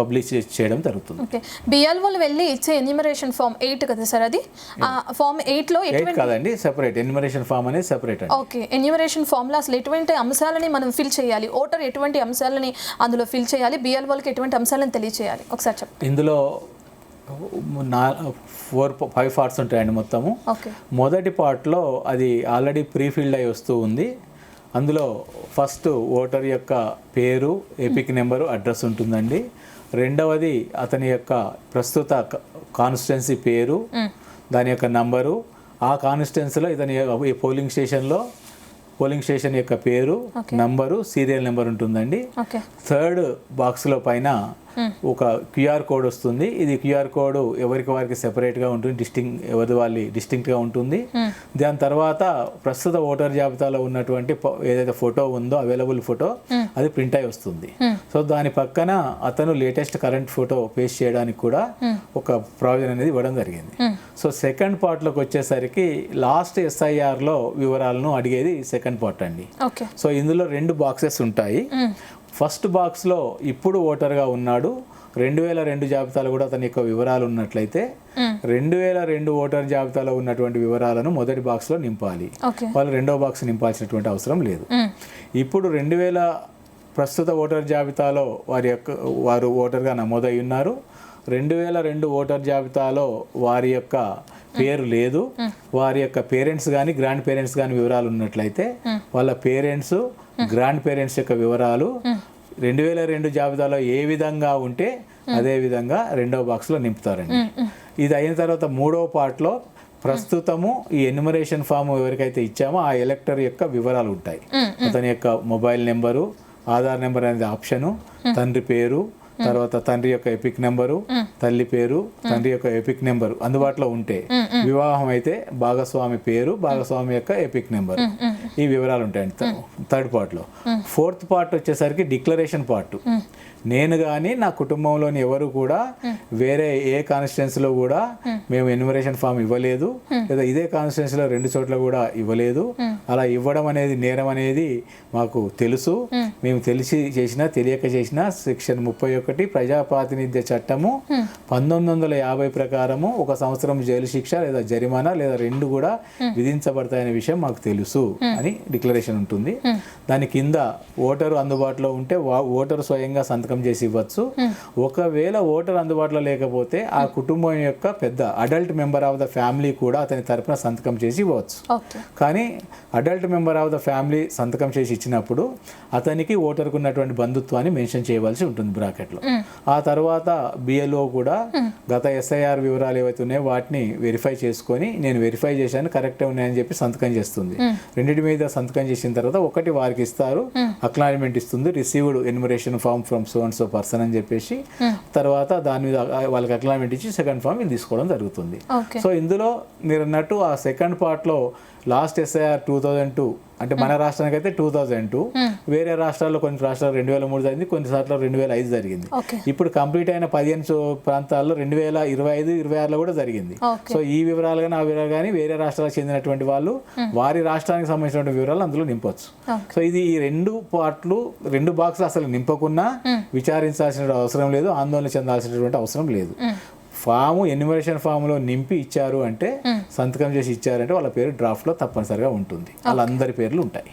Publish చేయడం జరుగుతుంది. Okay, బిఎల్ఓలు వెళ్ళి ఇచ్చే ఎన్యూమరేషన్ ఫామ్ 8 కదా సార్, అది ఫామ్ 8లో ఎటువంటి కాదండి, సెపరేట్ ఎన్యూమరేషన్ ఫామ్ అనేది సెపరేట్ అండి. ఓకే, ఎన్యూమరేషన్ ఫామ్లో అసలు ఎటువంటి అంశాలని మనం ఫిల్ చేయాలి, ఓటర్ ఎటువంటి అంశాలని అందులో ఫిల్ చేయాలి, బిఎల్ఓలకి ఎటువంటి అంశాలను తెలియజేయాలి ఒకసారి చెప్పండి. ఇందులో 5 పార్ట్స్ ఉంటాయండి మొత్తము. ఓకే, మొదటి పార్ట్లో అది ఆల్రెడీ ప్రీ ఫిల్డ్ అయి వస్తూ ఉంది. అందులో ఫస్ట్ ఓటర్ యొక్క పేరు, ఎపిక్ నెంబరు, అడ్రస్ ఉంటుందండి. రెండవది అతని యొక్క ప్రస్తుత కాన్స్టిట్యున్సీ పేరు, దాని యొక్క నంబరు, ఆ కాన్స్టిట్యున్సీలో ఇతని పోలింగ్ స్టేషన్ యొక్క పేరు, నంబరు, సీరియల్ నెంబర్ ఉంటుందండి. థర్డ్ బాక్స్లో పైన ఒక క్యూఆర్ కోడ్ వస్తుంది. ఇది క్యూఆర్ కోడ్ ఎవరికి వారికి సెపరేట్గా ఉంటుంది, డిస్టింక్ట్గా ఉంటుంది. దాని తర్వాత ప్రస్తుత ఓటర్ జాబితాలో ఉన్నటువంటి ఏదైతే ఫోటో ఉందో, అవైలబుల్ ఫోటో, అది ప్రింట్ అయి వస్తుంది. సో దాని పక్కన అతను లేటెస్ట్ కరెంట్ ఫోటో పేస్ట్ చేయడానికి కూడా ఒక ప్రావిజన్ అనేది ఇవ్వడం జరిగింది. సో సెకండ్ పార్ట్లోకి వచ్చేసరికి లాస్ట్ ఎస్ఐఆర్లో వివరాలను అడిగేది సెకండ్ పార్ట్ అండి. సో ఇందులో 2 బాక్సెస్ ఉంటాయి. ఫస్ట్ బాక్స్లో ఇప్పుడు ఓటర్గా ఉన్నాడు, 2002 జాబితాలో కూడా అతని యొక్క వివరాలు ఉన్నట్లయితే 2002 ఓటర్ జాబితాలో ఉన్నటువంటి వివరాలను మొదటి బాక్స్లో నింపాలి. వాళ్ళు రెండో బాక్స్ నింపాల్సినటువంటి అవసరం లేదు. ఇప్పుడు 2000 ప్రస్తుత ఓటర్ జాబితాలో వారు ఓటర్గా నమోదై ఉన్నారు. 2002 ఓటర్ జాబితాలో వారి యొక్క పేరు లేదు, వారి యొక్క పేరెంట్స్ కానీ గ్రాండ్ పేరెంట్స్ కానీ వివరాలు ఉన్నట్లయితే వాళ్ళ పేరెంట్స్, గ్రాండ్ పేరెంట్స్ యొక్క వివరాలు 2002 జాబితాలో ఏ విధంగా ఉంటే అదే విధంగా రెండవ బాక్స్లో నింపుతారండి. ఇది అయిన తర్వాత మూడవ పార్ట్లో ప్రస్తుతము ఈ ఎన్యూమరేషన్ ఫామ్ ఎవరికైతే ఇచ్చామో ఆ ఎలక్టర్ యొక్క వివరాలు ఉంటాయి. అతని యొక్క మొబైల్ నెంబరు, ఆధార్ నెంబర్ అనేది ఆప్షను, తండ్రి పేరు, తర్వాత తండ్రి యొక్క ఎపిక్ నెంబరు, తల్లి పేరు, తండ్రి యొక్క ఎపిక్ నెంబరు అందుబాటులో ఉంటే, వివాహం అయితే భాగస్వామి పేరు, భాగస్వామి యొక్క ఎపిక్ నెంబరు, ఈ వివరాలు ఉంటాయండి థర్డ్ పార్ట్లో. ఫోర్త్ పార్ట్ వచ్చేసరికి డిక్లరేషన్ పార్ట్. నేను కానీ నా కుటుంబంలోని ఎవరు కూడా వేరే ఏ కాన్స్టిట్యున్సీలో కూడా మేము ఎన్యూమరేషన్ ఫామ్ ఇవ్వలేదు, లేదా ఇదే కాన్స్టిట్యున్సీలో 2 చోట్ల కూడా ఇవ్వలేదు. అలా ఇవ్వడం అనేది నేరం అనేది మాకు తెలుసు. మేము తెలిసి చేసినా తెలియక చేసినా సెక్షన్ 31 ప్రజాప్రాతినిధ్య చట్టము 1950 ప్రకారము 1 సంవత్సరం జైలు శిక్ష లేదా జరిమానా లేదా 2 కూడా విధించబడతాయనే విషయం మాకు తెలుసు అని డిక్లరేషన్ ఉంటుంది. దాని కింద ఓటరు అందుబాటులో ఉంటే ఓటరు స్వయంగా సంతకం చేసి ఇవ్వచ్చు. ఒకవేళ ఓటర్ అందుబాటులో లేకపోతే ఆ కుటుంబం యొక్క పెద్ద adult member of the family కూడా అతని తరపున సంతకం చేసి ఇవ్వచ్చు. కానీ adult member of the family సంతకం చేసి ఇచ్చినప్పుడు అతనికి ఓటర్కు ఉన్నటువంటి బంధుత్వాన్ని మెన్షన్ చేయవలసి ఉంటుంది బ్రాకెట్లో. ఆ తర్వాత బిఎల్ఓ కూడా గత ఎస్ఐఆర్ వివరాలు ఏవైతే ఉన్నాయో వాటిని వెరిఫై చేసుకొని నేను వెరిఫై చేశాను, కరెక్టే ఉన్నాయని చెప్పి సంతకం చేస్తుంది. రెండింటి మీద సంతకం చేసిన తర్వాత ఒకటి వారికి ఇస్తారు, అక్నాలజ్మెంట్ ఇస్తుంది, received enumeration form from so and so person అని చెప్పేసి, తర్వాత దాని మీద వాళ్ళకి అక్నాలజ్మెంట్ ఇచ్చి సెకండ్ ఫామ్ ఇది తీసుకోవడం జరుగుతుంది. సో ఇందులో మీరు అన్నట్టు ఆ సెకండ్ పార్ట్లో లాస్ట్ ఎస్ఐఆర్ 2002 అంటే మన రాష్ట్రానికి అయితే 2002, వేరే రాష్ట్రాల్లో కొన్ని రాష్ట్రాలు 2003 జరిగింది, కొన్ని సార్లు 2005 జరిగింది. ఇప్పుడు కంప్లీట్ అయిన 15 ప్రాంతాల్లో 2025, 26లో కూడా జరిగింది. సో ఈ వివరాలు కానీ ఆ వివరాలు కానీ వేరే రాష్ట్రాలకు చెందినటువంటి వాళ్ళు వారి రాష్ట్రానికి సంబంధించిన వివరాలు అందులో నింపొచ్చు. సో ఇది ఈ 2 బాక్సులు అసలు నింపకున్నా విచారించాల్సిన అవసరం లేదు, ఆందోళన చెందాల్సినటువంటి అవసరం లేదు. ఫాము ఎన్యూమరేషన్ ఫామ్లో నింపి ఇచ్చారు అంటే, సంతకం చేసి ఇచ్చారంటే వాళ్ళ పేరు డ్రాఫ్ట్లో తప్పనిసరిగా ఉంటుంది. వాళ్ళందరి పేర్లు ఉంటాయి.